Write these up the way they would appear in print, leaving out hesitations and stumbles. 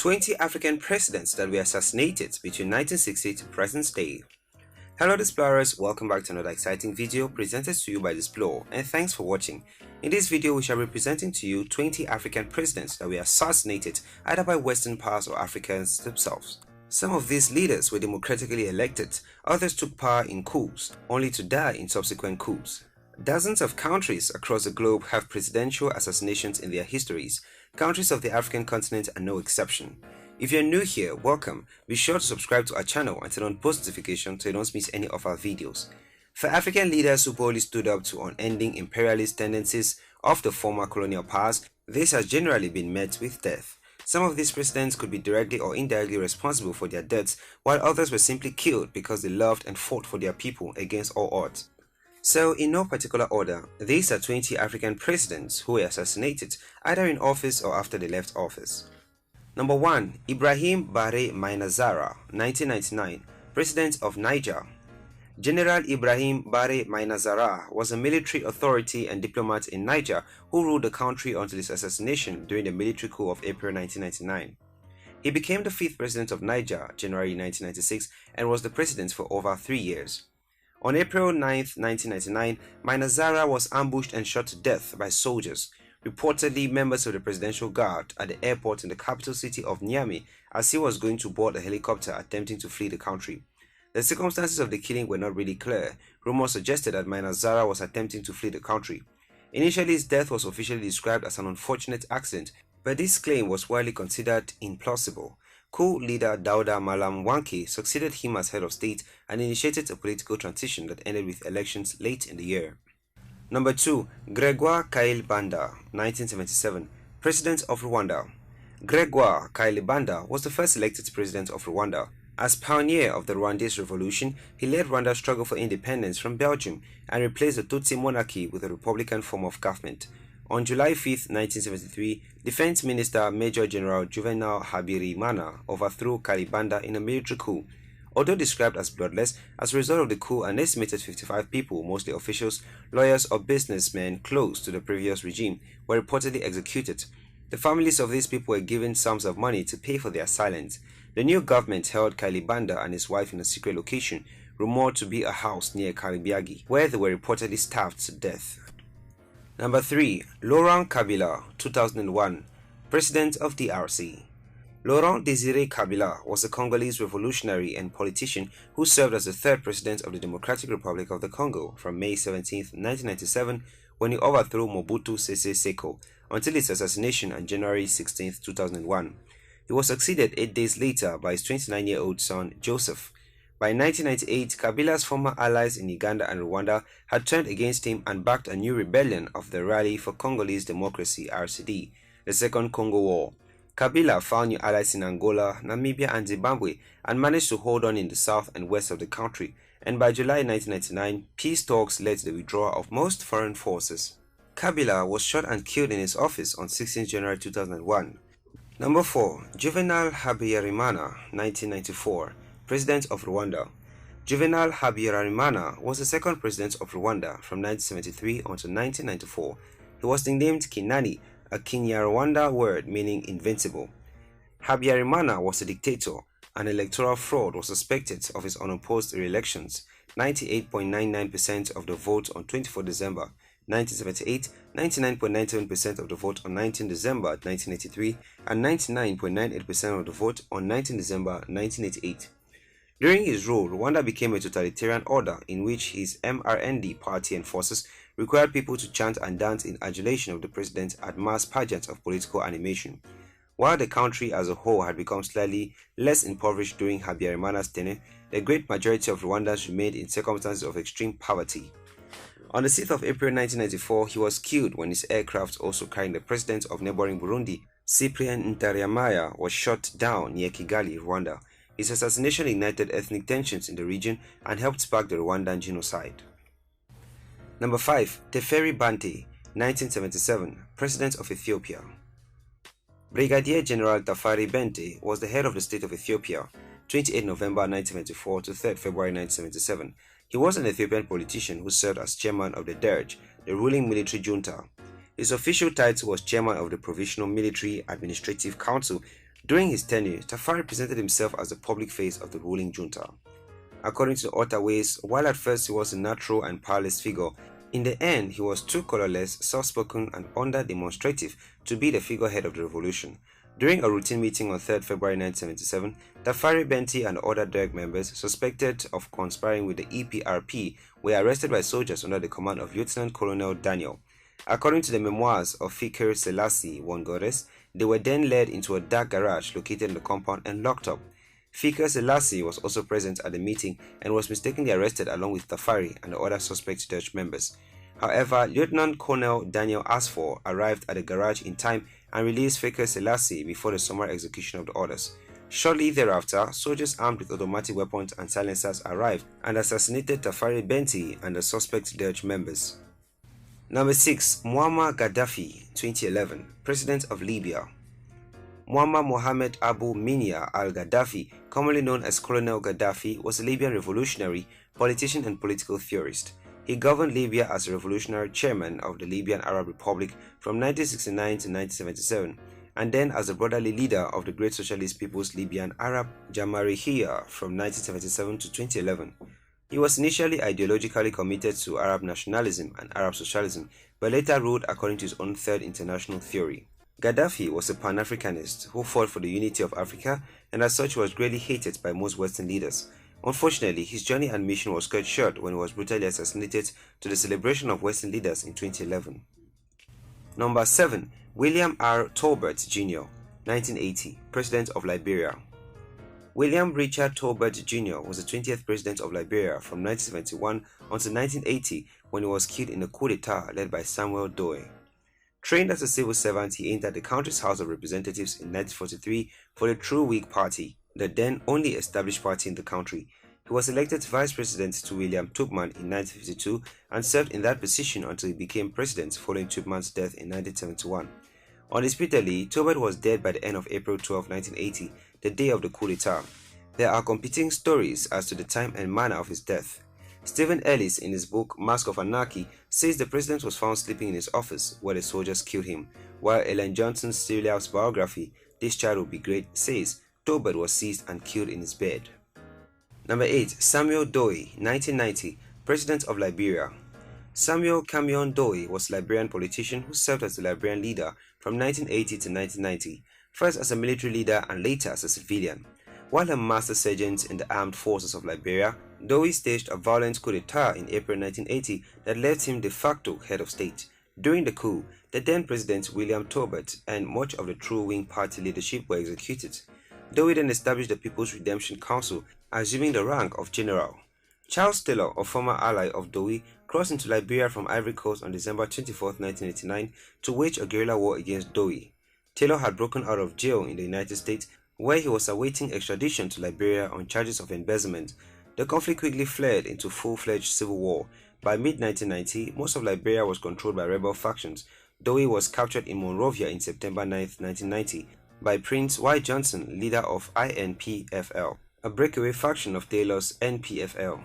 20 African presidents that were assassinated between 1960 to present day. Hello explorers, welcome back to another exciting video presented to you by the Explorer, and thanks for watching. In this video we shall be presenting to you 20 African presidents that were assassinated either by Western powers or Africans themselves. Some of these leaders were democratically elected, others took power in coups, only to die in subsequent coups. Dozens of countries across the globe have presidential assassinations in their histories. Countries of the African continent are no exception. If you're new here, welcome. Be sure to subscribe to our channel and turn on post notifications so you don't miss any of our videos. For African leaders who boldly stood up to unending imperialist tendencies of the former colonial powers, this has generally been met with death. Some of these presidents could be directly or indirectly responsible for their deaths, while others were simply killed because they loved and fought for their people against all odds. So, in no particular order, these are 20 African presidents who were assassinated either in office or after they left office. Number 1. Ibrahim Bare Mainazara, 1999, President of Niger. General Ibrahim Bare Mainazara was a military authority and diplomat in Niger who ruled the country until his assassination during the military coup of April 1999. He became the 5th president of Niger, January 1996, and was the president for over 3 years. On April 9, 1999, Mainazara was ambushed and shot to death by soldiers, reportedly members of the Presidential Guard, at the airport in the capital city of Niamey as he was going to board a helicopter attempting to flee the country. The circumstances of the killing were not really clear. Rumors suggested that Mainazara was attempting to flee the country. Initially, his death was officially described as an unfortunate accident, but this claim was widely considered implausible. Coup leader Dauda Malam Wanke succeeded him as head of state and initiated a political transition that ended with elections late in the year. Number 2. Gregoire Kayibanda, 1977, President of Rwanda. Gregoire Kayibanda was the first elected president of Rwanda. As pioneer of the Rwandese Revolution, he led Rwanda's struggle for independence from Belgium and replaced the Tutsi monarchy with a republican form of government. On July 5, 1973, Defense Minister Major General Juvenal Habyarimana overthrew Kayibanda in a military coup. Although described as bloodless, as a result of the coup, an estimated 55 people, mostly officials, lawyers or businessmen close to the previous regime, were reportedly executed. The families of these people were given sums of money to pay for their silence. The new government held Kayibanda and his wife in a secret location, rumored to be a house near Karibiagi, where they were reportedly starved to death. Number 3. Laurent Kabila, 2001, President of DRC. Laurent Désiré Kabila was a Congolese revolutionary and politician who served as the 3rd president of the Democratic Republic of the Congo from May 17, 1997, when he overthrew Mobutu Sese Seko, until his assassination on January 16, 2001. He was succeeded 8 days later by his 29-year-old son, Joseph. By 1998, Kabila's former allies in Uganda and Rwanda had turned against him and backed a new rebellion of the Rally for Congolese Democracy (RCD), the Second Congo War. Kabila found new allies in Angola, Namibia and Zimbabwe and managed to hold on in the south and west of the country, and by July 1999, peace talks led to the withdrawal of most foreign forces. Kabila was shot and killed in his office on 16 January 2001. Number 4. Juvenal Habyarimana, 1994, President of Rwanda. Juvenal Habyarimana was the 2nd president of Rwanda from 1973 until 1994. He was nicknamed Kinani, a Kinyarwanda word meaning invincible. Habyarimana was a dictator. An electoral fraud was suspected of his unopposed re-elections. 98.99% of the vote on 24 December 1978, 99.97% of the vote on 19 December 1983, and 99.98% of the vote on 19 December 1988. During his rule, Rwanda became a totalitarian order in which his MRND party and forces required people to chant and dance in adulation of the president at mass pageants of political animation. While the country as a whole had become slightly less impoverished during Habyarimana's tenure, the great majority of Rwandans remained in circumstances of extreme poverty. On the 6th of April 1994, he was killed when his aircraft, also carrying the president of neighboring Burundi, Cyprien Ntaryamaya, was shot down near Kigali, Rwanda. His assassination ignited ethnic tensions in the region and helped spark the Rwandan genocide. Number 5. Teferi Bante, 1977, President of Ethiopia. Brigadier General Tafari Bente was the head of the state of Ethiopia, 28 November 1974 to 3 February 1977. He was an Ethiopian politician who served as chairman of the Derg, the ruling military junta. His official title was chairman of the Provisional Military Administrative Council, During his tenure, Tafari presented himself as the public face of the ruling junta. According to the Ottaways, while at first he was a natural and powerless figure, in the end he was too colorless, soft-spoken and under-demonstrative to be the figurehead of the revolution. During a routine meeting on 3rd February 1977, Tafari Benti and other Derg members suspected of conspiring with the EPRP were arrested by soldiers under the command of Lieutenant Colonel Daniel. According to the memoirs of Fikir Selassie, one goddess, they were then led into a dark garage located in the compound and locked up. Fikir Selassie was also present at the meeting and was mistakenly arrested along with Tafari and the other suspect Dutch members. However, Lieutenant Colonel Daniel Asfor arrived at the garage in time and released Fikir Selassie before the summary execution of the orders. Shortly thereafter, soldiers armed with automatic weapons and silencers arrived and assassinated Tafari Benti and the suspect Dutch members. Number 6. Muammar Gaddafi, 2011, President of Libya. Muammar Mohammed Abu Minya al-Gaddafi, commonly known as Colonel Gaddafi, was a Libyan revolutionary, politician and political theorist. He governed Libya as a revolutionary chairman of the Libyan Arab Republic from 1969 to 1977, and then as the brotherly leader of the Great Socialist People's Libyan Arab Jamahiriya from 1977 to 2011. He was initially ideologically committed to Arab nationalism and Arab socialism, but later ruled according to his own Third International theory. Gaddafi was a Pan-Africanist who fought for the unity of Africa and as such was greatly hated by most Western leaders. Unfortunately, his journey and mission was cut short when he was brutally assassinated to the celebration of Western leaders in 2011. Number 7. William R. Tolbert Jr., 1980, President of Liberia. William Richard Tolbert Jr. was the 20th President of Liberia from 1971 until 1980 when he was killed in a coup d'etat led by Samuel Doe. Trained as a civil servant, he entered the country's House of Representatives in 1943 for the True Whig Party, the then only established party in the country. He was elected Vice President to William Tubman in 1952 and served in that position until he became President following Tubman's death in 1971. Undisputedly, Tolbert was dead by the end of April 12, 1980, the day of the coup d'etat. There are competing stories as to the time and manner of his death. Stephen Ellis, in his book Mask of Anarchy, says the president was found sleeping in his office where the soldiers killed him, while Ellen Johnson's serious biography, This Child Will Be Great, says Tolbert was seized and killed in his bed. Number 8. Samuel Doe, 1990, President of Liberia. Samuel Camion Doe was a Liberian politician who served as the Liberian leader from 1980 to 1990, first as a military leader and later as a civilian. While a master sergeant in the armed forces of Liberia, Doe staged a violent coup d'etat in April 1980 that left him de facto head of state. During the coup, the then President William Tolbert and much of the True Wing Party leadership were executed. Doe then established the People's Redemption Council, assuming the rank of general. Charles Taylor, a former ally of Doe, crossed into Liberia from Ivory Coast on December 24, 1989 to wage a guerrilla war against Doe. Taylor had broken out of jail in the United States where he was awaiting extradition to Liberia on charges of embezzlement. The conflict quickly fled into full-fledged civil war. By mid-1990, most of Liberia was controlled by rebel factions. Doe was captured in Monrovia in September 9, 1990 by Prince Y. Johnson, leader of INPFL, a breakaway faction of Taylor's NPFL.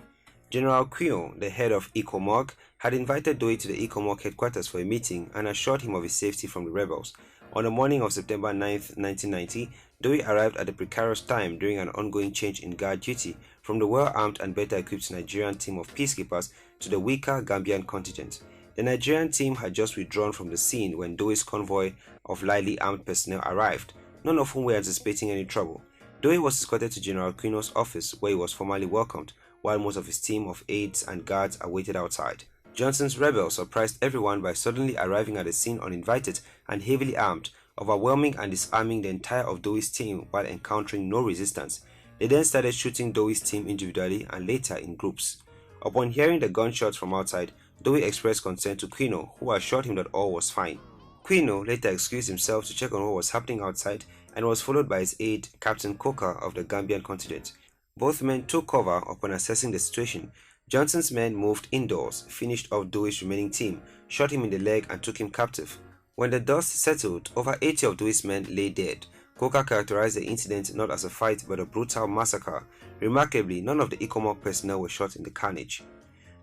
General Quio, the head of ECOMOG, had invited Doe to the ECOMOG headquarters for a meeting and assured him of his safety from the rebels. On the morning of September 9, 1990, Doe arrived at a precarious time during an ongoing change in guard duty from the well-armed and better-equipped Nigerian team of peacekeepers to the weaker Gambian contingent. The Nigerian team had just withdrawn from the scene when Doe's convoy of lightly armed personnel arrived, none of whom were anticipating any trouble. Doe was escorted to General Quino's office where he was formally welcomed, while most of his team of aides and guards awaited outside. Johnson's rebels surprised everyone by suddenly arriving at the scene uninvited and heavily armed, overwhelming and disarming the entire of Doe's team while encountering no resistance. They then started shooting Doe's team individually and later in groups. Upon hearing the gunshots from outside, Doe expressed concern to Quino, who assured him that all was fine. Quino later excused himself to check on what was happening outside and was followed by his aide, Captain Coker of the Gambian contingent. Both men took cover upon assessing the situation. Johnson's men moved indoors, finished off Doe's remaining team, shot him in the leg and took him captive. When the dust settled, over 80 of Doe's men lay dead. Coker characterized the incident not as a fight but a brutal massacre. Remarkably, none of the ECOMOG personnel were shot in the carnage.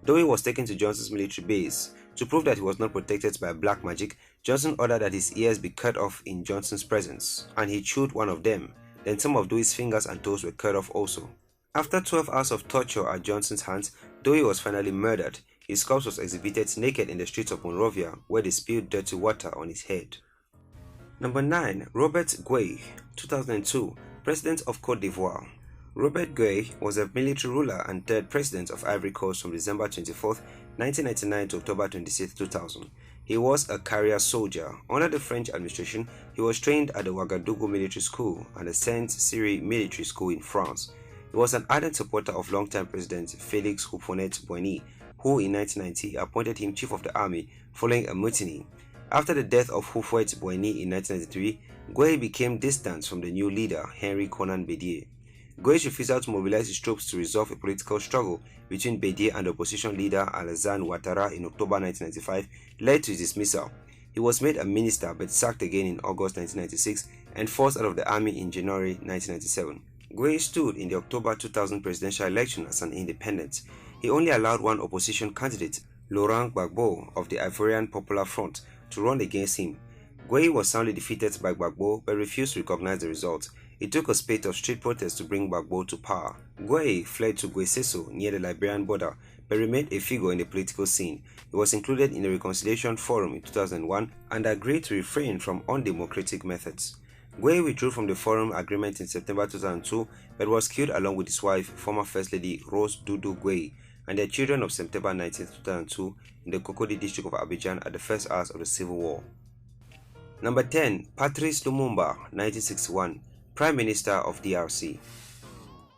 Doe was taken to Johnson's military base, To prove that he was not protected by black magic, Johnson ordered that his ears be cut off in Johnson's presence, and he chewed one of them. Then some of Dewey's fingers and toes were cut off also. After 12 hours of torture at Johnson's hands, Dewey was finally murdered. His corpse was exhibited naked in the streets of Monrovia, where they spilled dirty water on his head. Number 9. Robert Guei, 2002, President of Côte d'Ivoire. Robert Guei was a military ruler and third president of Ivory Coast from December 24, 1999 to October 26, 2000. He was a career soldier. Under the French administration, he was trained at the Ouagadougou Military School and the Saint-Cyr Military School in France. He was an ardent supporter of longtime President Félix Houphouët-Boigny, who in 1990 appointed him chief of the army following a mutiny. After the death of Houphouët-Boigny in 1993, Guei became distant from the new leader, Henri Konan Bédié. Guei's refusal to mobilize his troops to resolve a political struggle between Bédié and the opposition leader Alassane Ouattara in October 1995 led to his dismissal. He was made a minister but sacked again in August 1996 and forced out of the army in January 1997. Guei stood in the October 2000 presidential election as an independent. He only allowed one opposition candidate, Laurent Gbagbo of the Ivorian Popular Front, to run against him. Guei was soundly defeated by Gbagbo but refused to recognize the result. It took a spate of street protests to bring Gbagbo to power. Guei fled to Guesesso near the Liberian border but remained a figure in the political scene. He was included in the Reconciliation Forum in 2001 and agreed to refrain from undemocratic methods. Guei withdrew from the forum agreement in September 2002 but was killed along with his wife, former First Lady Rose Doudou Guei, and their children of September 19, 2002 in the Cocody district of Abidjan at the first hours of the Civil War. Number 10. Patrice Lumumba, 1961, Prime Minister of DRC.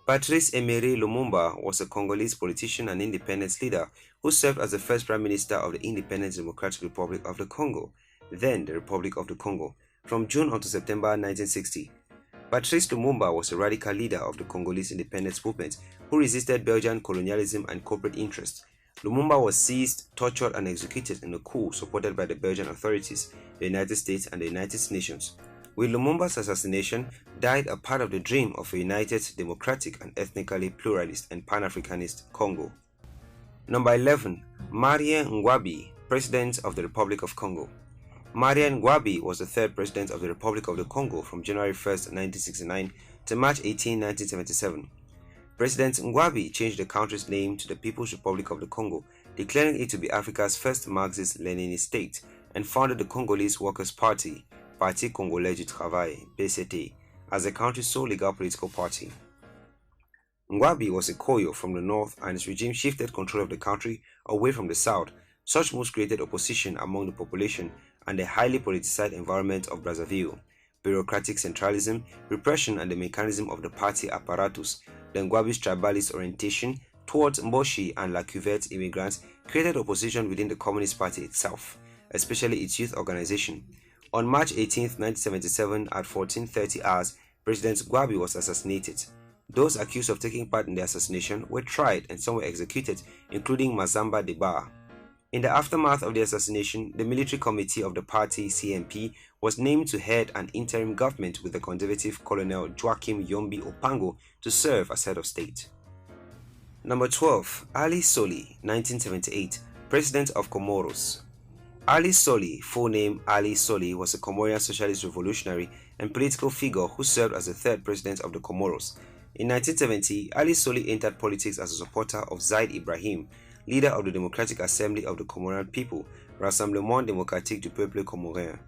Patrice Emery Lumumba was a Congolese politician and independence leader who served as the first Prime Minister of the Independent Democratic Republic of the Congo, then the Republic of the Congo, from June until September 1960. Patrice Lumumba was a radical leader of the Congolese independence movement who resisted Belgian colonialism and corporate interests. Lumumba was seized, tortured, and executed in a coup supported by the Belgian authorities, the United States, and the United Nations. With Lumumba's assassination, died a part of the dream of a united, democratic, and ethnically pluralist and Pan-Africanist Congo. Number 11. Marien Ngouabi, President of the Republic of Congo. Marien Ngouabi was the third president of the Republic of the Congo from January 1, 1969 to March 18, 1977. President Ngouabi changed the country's name to the People's Republic of the Congo, declaring it to be Africa's first Marxist-Leninist state, and founded the Congolese Workers' Party, Parti Congolais du Travail, PCT, as the country's sole legal political party. Ngouabi was a Koyo from the north and his regime shifted control of the country away from the south. Such moves created opposition among the population and the highly politicized environment of Brazzaville, bureaucratic centralism, repression, and the mechanism of the party apparatus. The Ngouabi's tribalist orientation towards Mboshi and La Cuvette immigrants created opposition within the Communist Party itself, especially its youth organization. On March 18, 1977, at 14:30 hours, President Ngouabi was assassinated. Those accused of taking part in the assassination were tried and some were executed, including Mazamba Deba. In the aftermath of the assassination, the military committee of the party, CMP, was named to head an interim government with the conservative Colonel Joachim Yombi Opango to serve as head of state. Number 12. Ali Soli, 1978, President of Comoros. Ali Soli, full name Ali Soli, was a Comorian socialist revolutionary and political figure who served as the third president of the Comoros. In 1970, Ali Soli entered politics as a supporter of Zaid Ibrahim, leader of the Democratic Assembly of the Comorian People, Rassemblement Démocratique du Peuple Comorien.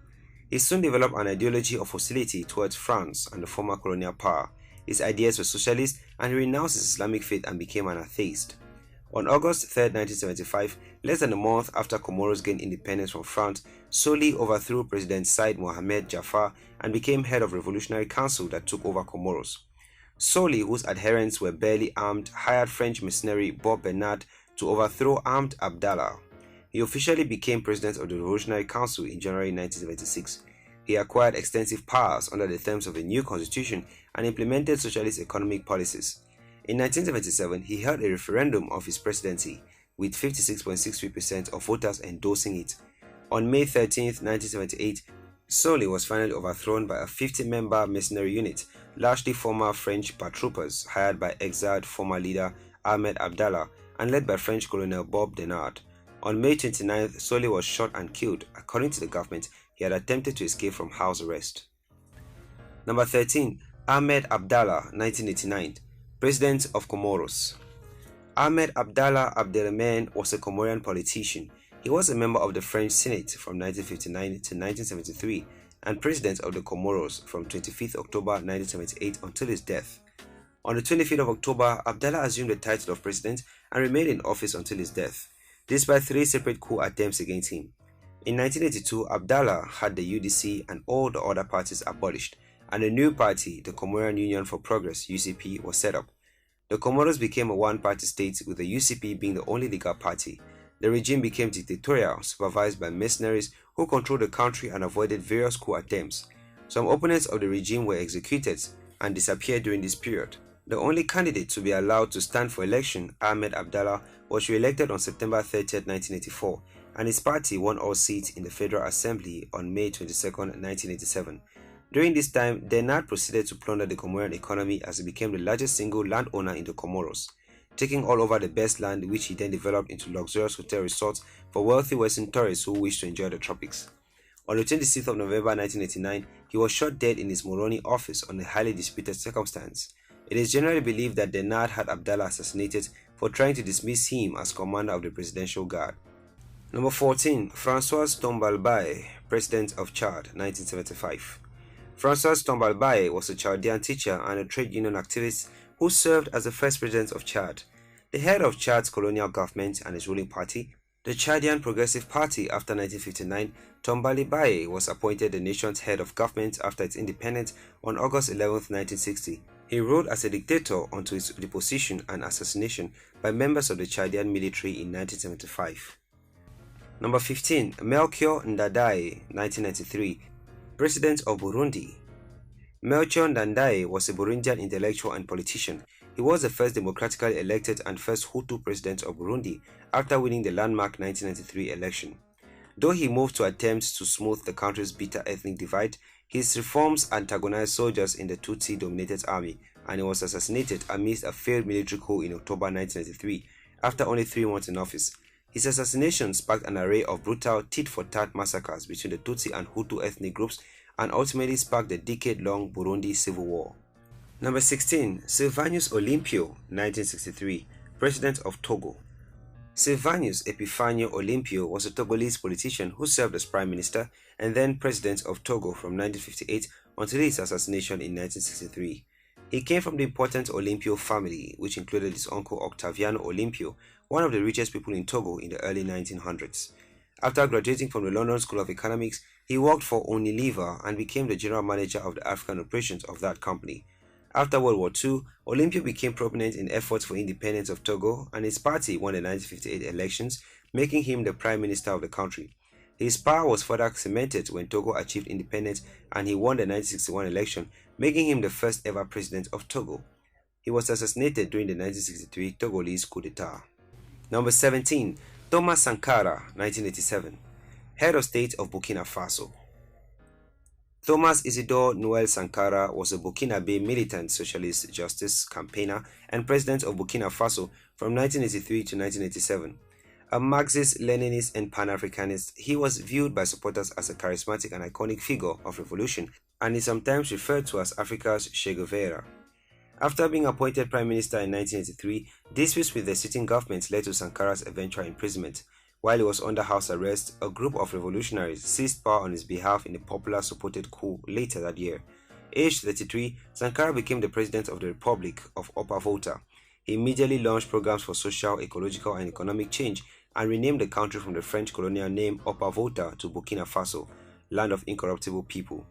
He soon developed an ideology of hostility towards France and the former colonial power. His ideas were socialist and he renounced his Islamic faith and became an atheist. On August 3, 1975, less than a month after Comoros gained independence from France, Soli overthrew President Said Mohamed Jafar and became head of Revolutionary Council that took over Comoros. Soli, whose adherents were barely armed, hired French mercenary Bob Bernard to overthrow armed Abdallah. He officially became president of the Revolutionary Council in January 1976. He acquired extensive powers under the terms of a new constitution and implemented socialist economic policies. In 1977, he held a referendum of his presidency, with 56.63% of voters endorsing it. On May 13, 1978, Soli was finally overthrown by a 50-member mercenary unit, largely former French paratroopers hired by exiled former leader Ahmed Abdallah and led by French Colonel Bob Denard. On May 29th, Sole was shot and killed. According to the government, he had attempted to escape from house arrest. Number 13. Ahmed Abdallah, 1989, President of Comoros. Ahmed Abdallah Abdelrahman was a Comorian politician. He was a member of the French Senate from 1959 to 1973 and President of the Comoros from 25th October 1978 until his death. On the 25th of October, Abdallah assumed the title of president and remained in office until his death, despite 3 separate coup attempts against him. In 1982, Abdallah had the UDC and all the other parties abolished, and a new party, the Comorian Union for Progress (UCP), was set up. The Comoros became a one-party state, with the UCP being the only legal party. The regime became dictatorial, supervised by mercenaries who controlled the country and avoided various coup attempts. Some opponents of the regime were executed and disappeared during this period. The only candidate to be allowed to stand for election, Ahmed Abdallah, was re-elected on September 30, 1984, and his party won all seats in the Federal Assembly on May 22, 1987. During this time, Denard proceeded to plunder the Comorian economy as he became the largest single landowner in the Comoros, taking all over the best land, which he then developed into luxurious hotel resorts for wealthy Western tourists who wished to enjoy the tropics. On the 26th of November 1989, he was shot dead in his Moroni office on a highly disputed circumstance. It is generally believed that Denard had Abdallah assassinated for trying to dismiss him as commander of the Presidential Guard. Number 14. François Tombalbaye, President of Chad, 1975. François Tombalbaye was a Chaldean teacher and a trade union activist who served as the first president of Chad. The head of Chad's colonial government and his ruling party, the Chadian Progressive Party, after 1959, Tombalbaye was appointed the nation's head of government after its independence on August 11, 1960. He ruled as a dictator until his deposition and assassination by members of the Chadian military in 1975. Number 15. Melchior Ndadaye, 1993, President of Burundi. Melchior Ndadaye was a Burundian intellectual and politician. He was the first democratically elected and first Hutu president of Burundi after winning the landmark 1993 election. Though he moved to attempt to smooth the country's bitter ethnic divide, his reforms antagonized soldiers in the Tutsi-dominated army, and he was assassinated amidst a failed military coup in October 1993 after only 3 months in office. His assassination sparked an array of brutal tit-for-tat massacres between the Tutsi and Hutu ethnic groups and ultimately sparked the decade-long Burundi civil war. Number 16. Sylvanus Olympio, 1963, President of Togo. Sylvanus Epifanio Olympio was a Togolese politician who served as Prime Minister and then President of Togo from 1958 until his assassination in 1963. He came from the important Olympio family, which included his uncle Octaviano Olympio, one of the richest people in Togo in the early 1900s. After graduating from the London School of Economics, he worked for Unilever and became the general manager of the African operations of that company. After World War II, Olympio became prominent in efforts for independence of Togo, and his party won the 1958 elections, making him the prime minister of the country. His power was further cemented when Togo achieved independence and he won the 1961 election, making him the first ever president of Togo. He was assassinated during the 1963 Togolese coup d'etat. Number 17. Thomas Sankara, 1987, Head of State of Burkina Faso. Thomas Isidore Noel Sankara was a Burkinabe militant socialist justice campaigner and president of Burkina Faso from 1983 to 1987. A Marxist, Leninist, and Pan-Africanist, he was viewed by supporters as a charismatic and iconic figure of revolution and is sometimes referred to as Africa's Che Guevara. After being appointed Prime Minister in 1983, disputes with the sitting government led to Sankara's eventual imprisonment. While he was under house arrest, a group of revolutionaries seized power on his behalf in a popular supported coup later that year. Aged 33, Sankara became the President of the Republic of Upper Volta. He immediately launched programs for social, ecological, and economic change and renamed the country from the French colonial name Upper Volta to Burkina Faso, land of incorruptible people,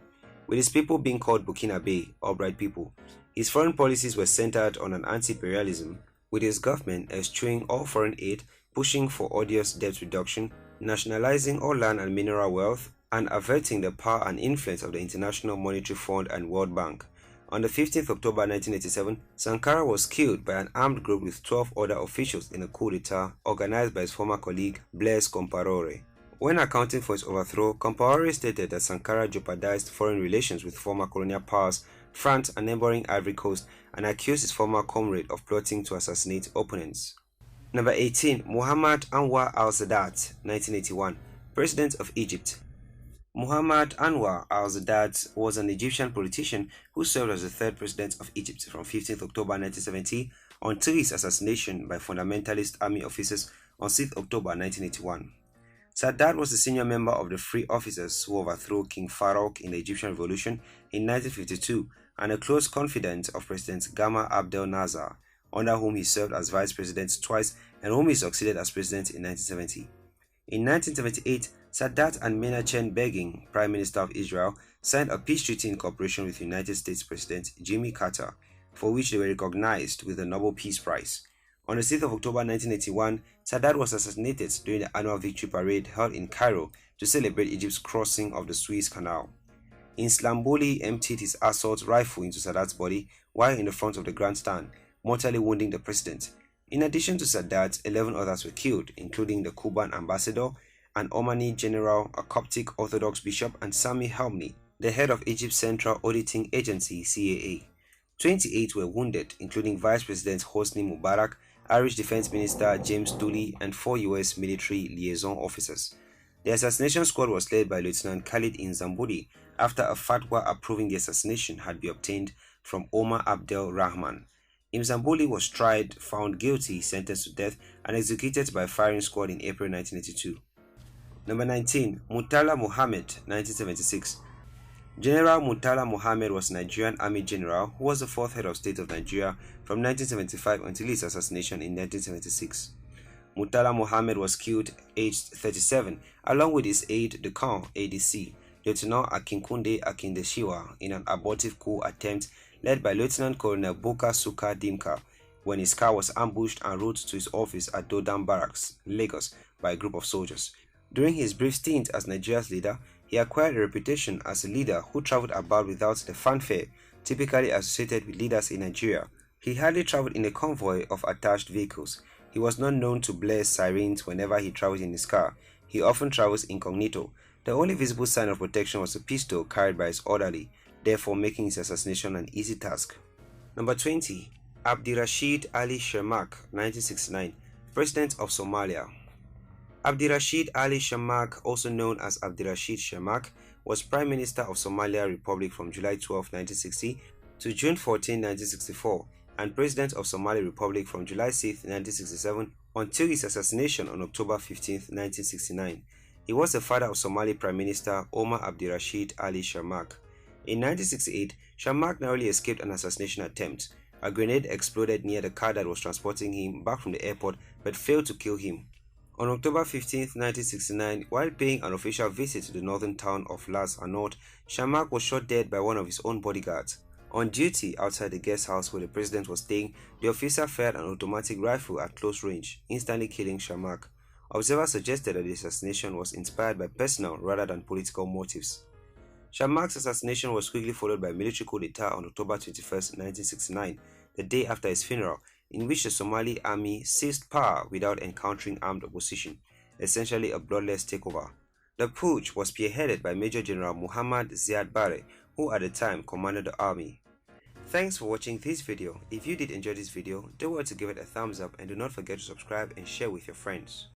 with his people being called Burkinabe, upright people. His foreign policies were centered on an anti-imperialism, with his government eschewing all foreign aid, pushing for odious debt reduction, nationalizing all land and mineral wealth, and averting the power and influence of the International Monetary Fund and World Bank. On the 15th October 1987, Sankara was killed by an armed group with 12 other officials in a coup d'etat organized by his former colleague Blaise Compaoré. When accounting for his overthrow, Compaoré stated that Sankara jeopardized foreign relations with former colonial powers, France and neighboring Ivory Coast, and accused his former comrade of plotting to assassinate opponents. Number 18. Muhammad Anwar al-Sadat, 1981, President of Egypt. Muhammad Anwar al-Sadat was an Egyptian politician who served as the third president of Egypt from 15th October 1970 until his assassination by fundamentalist army officers on 6th October 1981. Sadat was a senior member of the Free Officers who overthrew King Farouk in the Egyptian Revolution in 1952 and a close confidant of President Gamal Abdel Nasser, under whom he served as vice president twice and whom he succeeded as president in 1970. In 1978, Sadat and Menachem Begin, Prime Minister of Israel, signed a peace treaty in cooperation with United States President Jimmy Carter, for which they were recognized with the Nobel Peace Prize. On the 6th of October 1981, Sadat was assassinated during the annual victory parade held in Cairo to celebrate Egypt's crossing of the Suez Canal. Inslamboli emptied his assault rifle into Sadat's body while in the front of the grandstand, mortally wounding the president. In addition to Sadat, 11 others were killed, including the Cuban ambassador, an Omani general, a Coptic Orthodox bishop, and Sami Helmi, the head of Egypt's Central Auditing Agency (CAA). 28 were wounded, including Vice President Hosni Mubarak, Irish Defense Minister James Dooley, and 4 U.S. military liaison officers. The assassination squad was led by Lieutenant Khalid Inzambudi after a fatwa approving the assassination had been obtained from Omar Abdel Rahman. Imzambuli was tried, found guilty, sentenced to death, and executed by firing squad in April 1982. Number 19. Murtala Muhammad, 1976. General Murtala Muhammad was a Nigerian army general who was the fourth head of state of Nigeria from 1975 until his assassination in 1976. Murtala Muhammad was killed aged 37 along with his aide-de-camp ADC, Lieutenant Akinkunde Akindeshiwa, in an abortive coup attempt led by Lieutenant Colonel Buka Suka Dimka when his car was ambushed en route to his office at Dodam Barracks, Lagos, by a group of soldiers. During his brief stint as Nigeria's leader, he acquired a reputation as a leader who traveled about without the fanfare typically associated with leaders in Nigeria. He hardly traveled in a convoy of attached vehicles. He was not known to blare sirens whenever he traveled in his car. He often travels incognito. The only visible sign of protection was a pistol carried by his orderly, therefore making his assassination an easy task. Number 20. Abdirashid Ali Shemak, 1969, President of Somalia. Abdirashid Ali Shemak, also known as Abdirashid Shemak, was Prime Minister of Somalia Republic from July 12, 1960 to June 14, 1964, and President of Somali Republic from July 6, 1967 until his assassination on October 15, 1969. He was the father of Somali Prime Minister Omar Abdirashid Ali Shemak. In 1968, Shemak narrowly escaped an assassination attempt. A grenade exploded near the car that was transporting him back from the airport but failed to kill him. On October 15, 1969, while paying an official visit to the northern town of Las Anod, Shemak was shot dead by one of his own bodyguards. On duty outside the guest house where the president was staying, the officer fired an automatic rifle at close range, instantly killing Shemak. Observers suggested that the assassination was inspired by personal rather than political motives. Shemak's assassination was quickly followed by a military coup d'etat on October 21, 1969, the day after his funeral, in which the Somali army seized power without encountering armed opposition, essentially a bloodless takeover. The putsch was spearheaded by Major General Muhammad Ziad Barre, who at the time commanded the army. Thanks for watching this video. If you did enjoy this video, don't forget to give it a thumbs up and do not forget to subscribe and share with your friends.